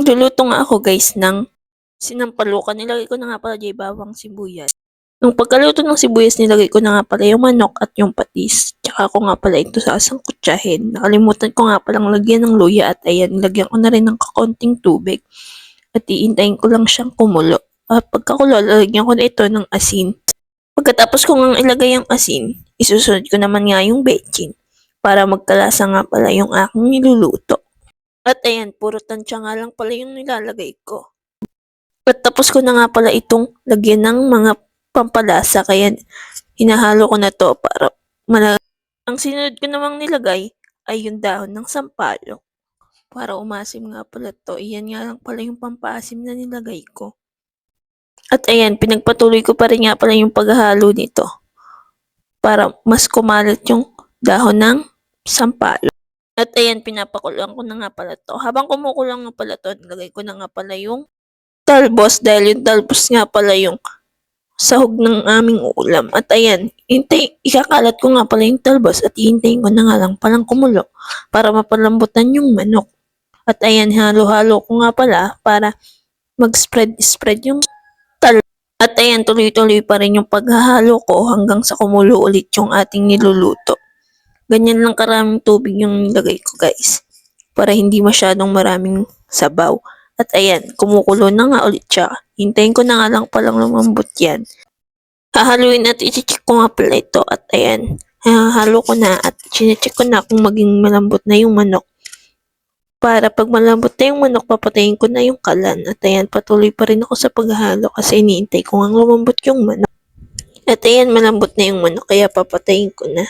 Magluluto nga ako guys ng sinampalukan. Nilagay ko na nga pala dyan bawang sibuyas. Nung pagkaluto ng sibuyas, nilagay ko na nga pala yung manok at yung patis. Tsaka ko nga pala ito sasangkutsahin. Nakalimutan ko nga palang lagyan ng luya at ayan, nilagyan ko na rin ng kakonting tubig. At iintayin ko lang siyang kumulo. At pagkakulo, lalagyan ko na ito ng asin. Pagkatapos ko nga ilagay yung asin, isusunod ko naman nga yung bechin para magkalasa nga pala yung aking niluluto. At ayan, puro tansya nga lang pala yung nilalagay ko. At tapos ko na nga pala itong lagyan ng mga pampalasa, kaya hinahalo ko na to para Ang sinunod ko namang nilagay ay yung dahon ng sampalok. Para umasim nga pala to. Iyan nga lang pala yung pampaasim na nilagay ko. At ayan, pinagpatuloy ko pa rin nga pala yung paghahalo nito para mas kumalat yung dahon ng sampalok. At ayan, pinapakuloan ko na nga pala to. Habang kumukulang nga pala to, nilagay ko na nga pala yung talbos dahil yung talbos nga pala yung sahog ng aming ulam. At ayan, ikakalat ko nga pala yung talbos at hihintayin ko na nga lang palang kumulo para mapalambutan yung manok. At ayan, halo-halo ko nga pala para mag-spread yung talbos. At ayan, tuloy-tuloy pa rin yung paghahalo ko hanggang sa kumulo ulit yung ating niluluto. Ganyan lang karaming tubig yung nilagay ko guys, para hindi masyadong maraming sabaw. At ayan, kumukulo na nga ulit siya. Hintayin ko na nga lang palang lumambot yan. Hahaluin at i-check ko nga pala ito. At ayan, hahalo ko na at i-check ko na kung maging malambot na yung manok. Para pag malambot na yung manok, papatayin ko na yung kalan. At ayan, patuloy pa rin ako sa paghahalo kasi iniintay ko nga lumambot yung manok. At ayan, malambot na yung manok kaya papatayin ko na.